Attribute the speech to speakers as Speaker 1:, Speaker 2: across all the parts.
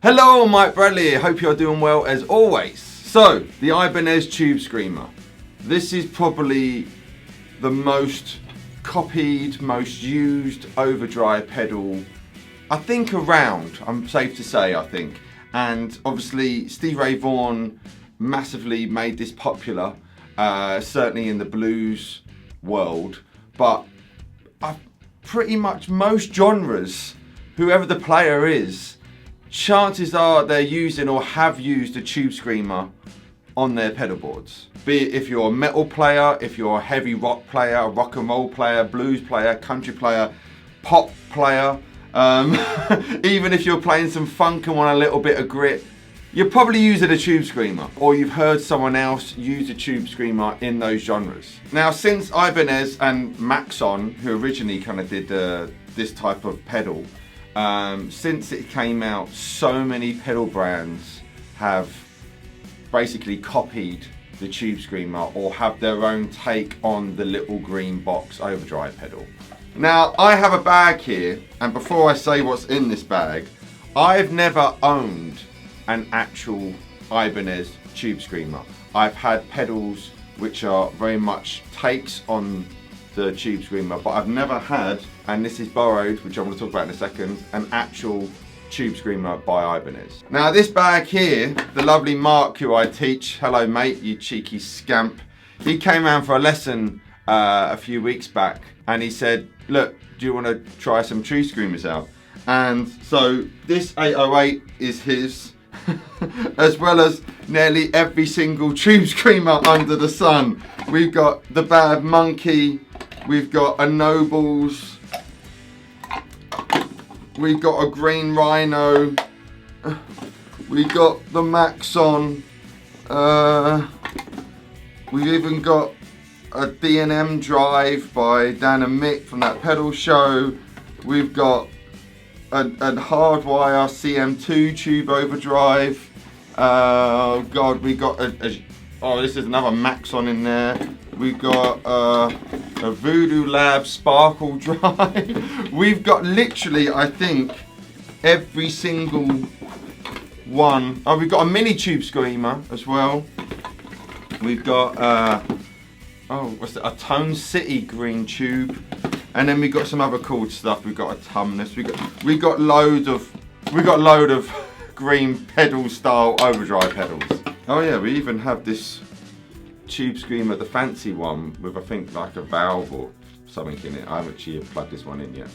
Speaker 1: Hello, Mike Bradley. Hope you're doing well as always. So, the Ibanez Tube Screamer. This is probably the most copied, most used overdrive pedal, I think, around. I'm safe to say, I think. And obviously, Stevie Ray Vaughan massively made this popular, certainly in the blues world. But pretty much most genres, whoever the player is, chances are they're using or have used a Tube Screamer on their pedal boards. Be it if you're a metal player, if you're a heavy rock player, a rock and roll player, blues player, country player, pop player, even if you're playing some funk and want a little bit of grit, you're probably using a Tube Screamer, or you've heard someone else use a Tube Screamer in those genres. Now, since Ibanez and Maxon, who originally kind of did this type of pedal, since it came out, so many pedal brands have basically copied the Tube Screamer or have their own take on the little green box overdrive pedal. Now, I have a bag here, and before I say what's in this bag, I've never owned an actual Ibanez Tube Screamer. I've had pedals which are very much takes on the Tube Screamer, but I've never had, and this is borrowed, which I'm going to talk about in a second, an actual Tube Screamer by Ibanez. Now, this bag here, the lovely Mark, who I teach, hello mate, you cheeky scamp, he came around for a lesson a few weeks back, and he said, look, do you want to try some Tube Screamers out? And so this 808 is his, as well as nearly every single Tube Screamer under the sun. We've got the Bad Monkey, we've got a Nobles, we've got a Green Rhino, we've got the Maxon, we've even got a D&M Drive by Dan and Mick from that pedal show, we've got a Hardwire CM2 Tube Overdrive, oh god, we got oh, this is another Maxon in there. We've got a Voodoo Lab Sparkle Drive. We've got literally, I think, every single one. Oh, we've got a mini Tube Screamer as well. We've got what's that? A Tone City green tube, and then we've got some other cool stuff. We've got a Tumnus. We got load of green pedal style overdrive pedals. Oh yeah, we even have this Tube Screamer, the fancy one, with I think like a valve or something in it. I haven't actually plugged this one in yet.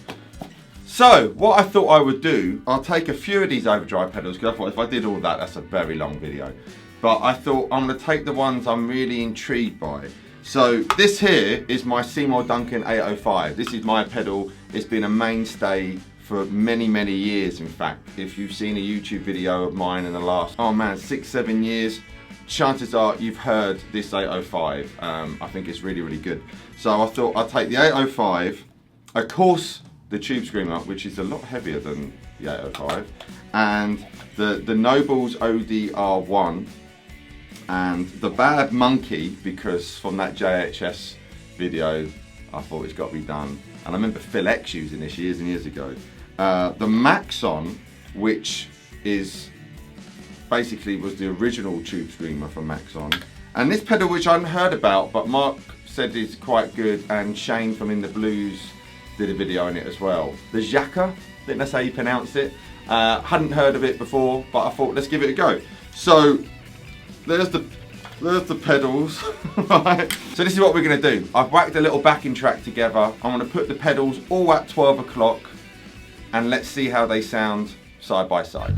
Speaker 1: So what I thought I would do, I'll take a few of these overdrive pedals, because I thought if I did all that, that's a very long video. But I thought I'm going to take the ones I'm really intrigued by. So this here is my Seymour Duncan 805. This is my pedal. It's been a mainstay for many, many years, in fact. If you've seen a YouTube video of mine in the last, 6-7 years, chances are you've heard this 805. I think it's really, really good. So I thought I'd take the 805, of course the Tube Screamer, which is a lot heavier than the 805, and the Nobles OD-1, and the Bad Monkey, because from that JHS video I thought it's got to be done, and I remember Phil X using this years and years ago. The Maxon, which is basically was the original Tube Screamer from Maxon, and this pedal which I hadn't heard about, but Mark said is quite good, and Shane from In The Blues did a video on it as well. The Jacques, I think that's how you pronounce it. Hadn't heard of it before, but I thought let's give it a go. So there's the pedals, right? So this is what we're gonna do. I've whacked a little backing track together. I'm gonna put the pedals all at 12 o'clock, and let's see how they sound side by side.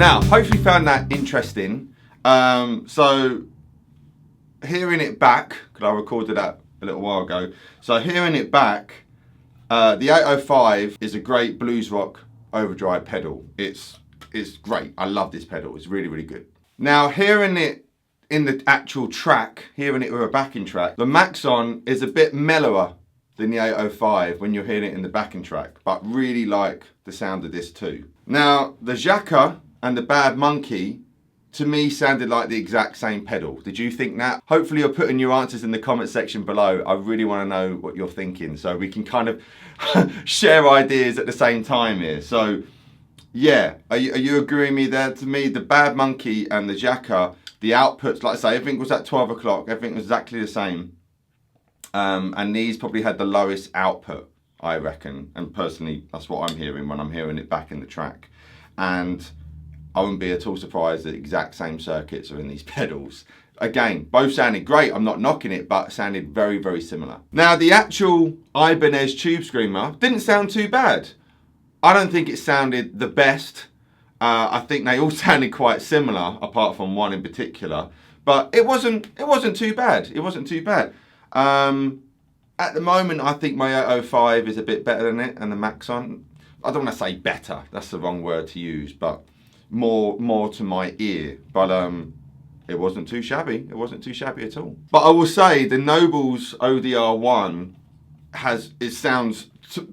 Speaker 1: Now, hopefully you found that interesting. So hearing it back, because I recorded that a little while ago. So hearing it back, the 805 is a great blues rock overdrive pedal. It's great. I love this pedal. It's really, really good. Now, hearing it in the actual track, hearing it with a backing track, the Maxon is a bit mellower than the 805 when you're hearing it in the backing track, but really like the sound of this too. Now, the Jacques and the Bad Monkey, to me, sounded like the exact same pedal. Did you think that? Hopefully you're putting your answers in the comment section below. I really want to know what you're thinking, so we can kind of share ideas at the same time here. So yeah, are you agreeing with me there? To me, the Bad Monkey and the Jacques, the outputs, like I say, everything was at 12 o'clock, everything was exactly the same. And these probably had the lowest output, I reckon. And personally, that's what I'm hearing when I'm hearing it back in the track. And I wouldn't be at all surprised that the exact same circuits are in these pedals. Again, both sounded great, I'm not knocking it, but sounded very, very similar. Now, the actual Ibanez Tube Screamer didn't sound too bad. I don't think it sounded the best. I think they all sounded quite similar, apart from one in particular. But it wasn't too bad. It wasn't too bad. At the moment, I think my 805 is a bit better than it, and the Maxon. I don't want to say better, that's the wrong word to use, but more to my ear. But it wasn't too shabby. It wasn't too shabby at all. But I will say the Noble's ODR1 sounds,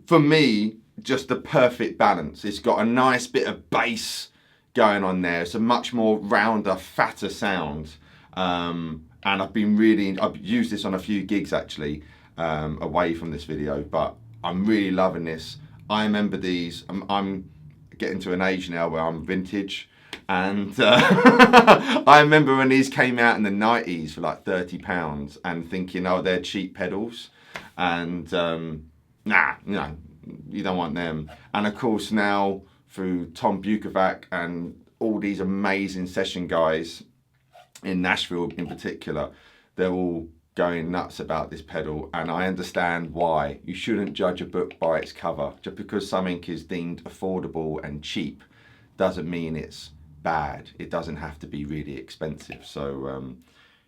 Speaker 1: for me, just the perfect balance. It's got a nice bit of bass going on there. It's a much more rounder, fatter sound. And I've used this on a few gigs actually, away from this video, but I'm really loving this. I remember these, I'm getting to an age now where I'm vintage, and I remember when these came out in the 90s for like £30 and thinking, oh, they're cheap pedals, and nah, no, you don't want them. And of course now, through Tom Bukovac and all these amazing session guys in Nashville in particular, they're all going nuts about this pedal, and I understand why. You shouldn't judge a book by its cover. Just because something is deemed affordable and cheap doesn't mean it's bad. It doesn't have to be really expensive. So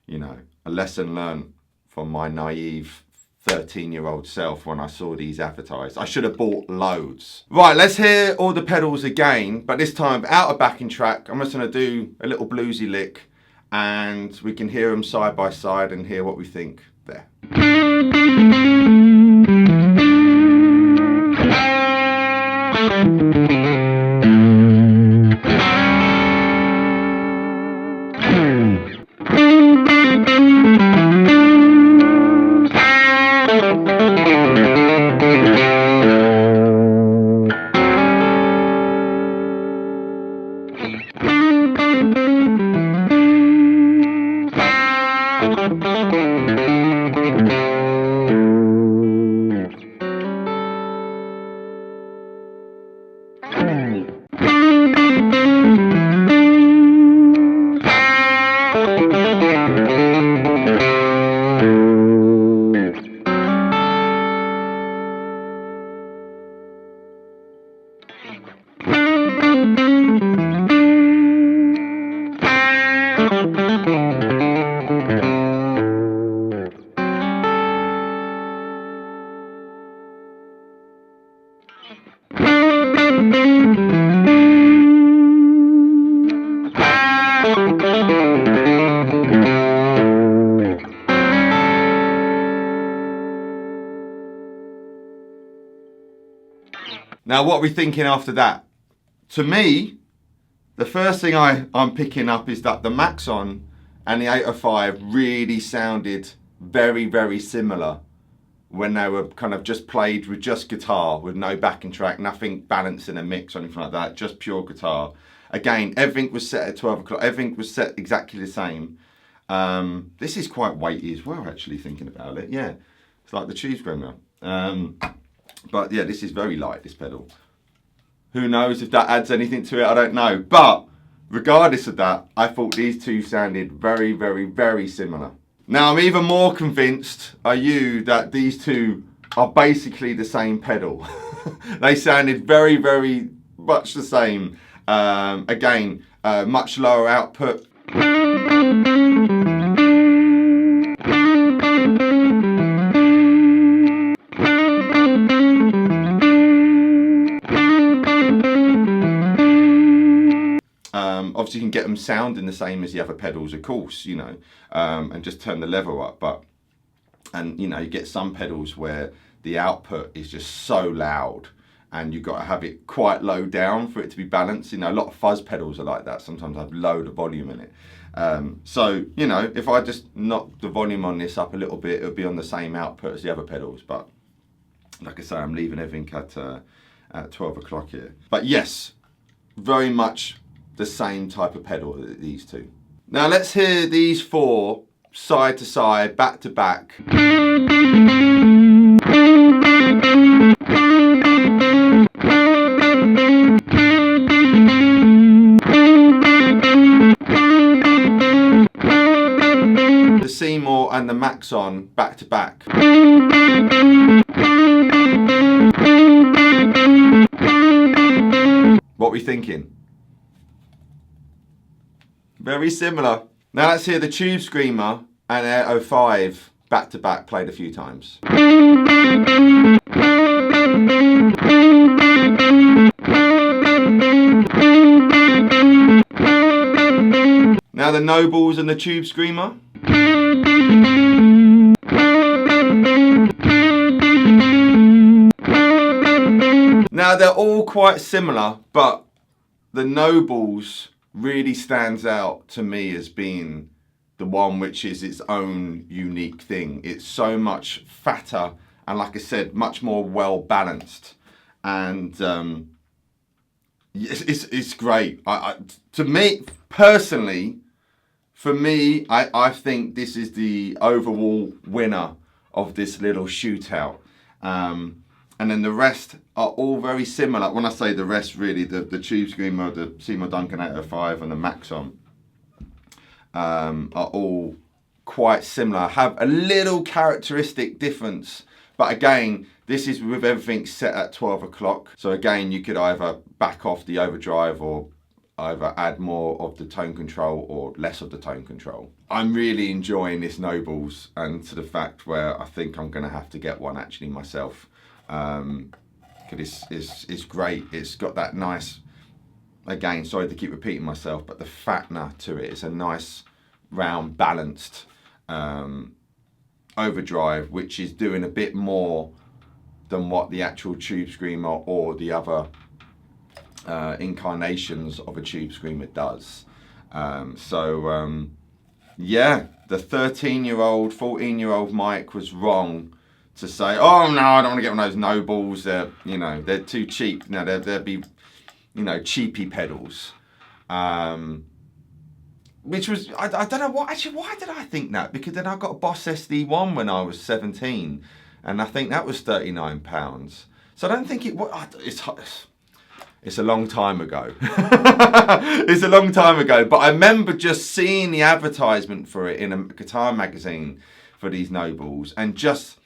Speaker 1: you know, a lesson learned from my naive 13-year-old self when I saw these advertised. I should have bought loads. Right, let's hear all the pedals again, but this time without a backing track. I'm just going to do a little bluesy lick, and we can hear them side by side and hear what we think there. Now, what are we thinking after that? To me, the first thing I'm picking up is that the Maxon and the 805 really sounded very, very similar when they were kind of just played with just guitar, with no backing track, nothing balanced in a mix or anything like that, just pure guitar. Again, everything was set at 12 o'clock, everything was set exactly the same. This is quite weighty as well, actually, thinking about it. Yeah, it's like the Tube Screamer. But yeah, this is very light, this pedal. Who knows if that adds anything to it, I don't know. But regardless of that, I thought these two sounded very, very, very similar. Now, I'm even more convinced, are you, that these two are basically the same pedal. They sounded very, very much the same. Again, much lower output. Obviously you can get them sounding the same as the other pedals, of course, you know, and just turn the level up. And you know, you get some pedals where the output is just so loud and you've got to have it quite low down for it to be balanced. You know, a lot of fuzz pedals are like that. Sometimes I have load of volume in it. So, you know, if I just knock the volume on this up a little bit, it'll be on the same output as the other pedals. But like I say, I'm leaving everything at 12 o'clock here. But yes, very much the same type of pedal, these two. Now let's hear these four side to side, back to back. The Seymour and the Maxon back to back. What are we thinking? Very similar. Now let's hear the Tube Screamer and Air 05 back to back, played a few times. Now the Nobles and the Tube Screamer. Now they're all quite similar, but the Nobles really stands out to me as being the one which is its own unique thing. It's so much fatter and, like I said, much more well balanced, and it's great. To me personally, for me, I think this is the overall winner of this little shootout. And then the rest are all very similar. When I say the rest, really, the Tube Screamer, the Seymour Duncan 805 and the Maxon are all quite similar. Have a little characteristic difference. But again, this is with everything set at 12 o'clock. So again, you could either back off the overdrive or either add more of the tone control or less of the tone control. I'm really enjoying this Nobles, and to the fact where I think I'm going to have to get one actually myself. Because it's great. It's got that nice, again, sorry to keep repeating myself, but the fatness to it. It's a nice, round, balanced overdrive, which is doing a bit more than what the actual Tube Screamer or the other incarnations of a Tube Screamer does. Yeah, the 13-year-old, 14-year-old Mike was wrong to say, oh no, I don't want to get one of those Nobles. They're, you know, they're too cheap. No, they'd be, you know, cheapy pedals. Which was, I don't know what, actually, why did I think that? Because then I got a Boss SD1 when I was 17, and I think that was £39. So I don't think it was, it's a long time ago. It's a long time ago, but I remember just seeing the advertisement for it in a guitar magazine for these Nobles, and just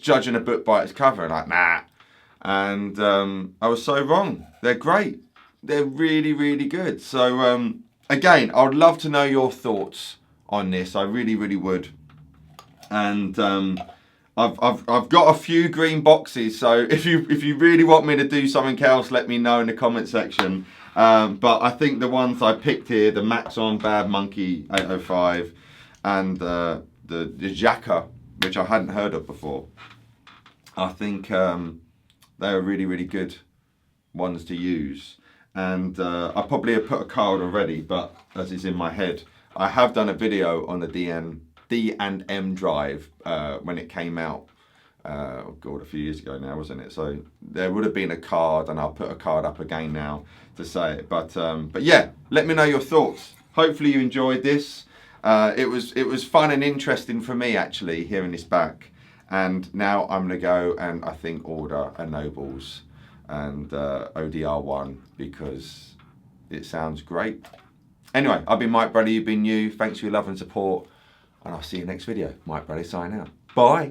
Speaker 1: judging a book by its cover and like, nah. And I was so wrong. They're great. They're really, really good. So again, I would love to know your thoughts on this. I really, really would. And I've got a few green boxes. So if you really want me to do something else, let me know in the comment section. But I think the ones I picked here, the Maxon Bad Monkey 805 and the Jacques, which I hadn't heard of before. I think they are really, really good ones to use. And I probably have put a card already, but as is in my head, I have done a video on the D&M drive when it came out. Oh God, a few years ago now, wasn't it? So there would have been a card, and I'll put a card up again now to say it. But yeah, let me know your thoughts. Hopefully you enjoyed this. It was fun and interesting for me actually hearing this back, and now I'm gonna go and I think order a Nobles and ODR1 because it sounds great. Anyway, I've been Mike Bradley, you've been you. Thanks for your love and support, and I'll see you next video. Mike Bradley signing out. Bye.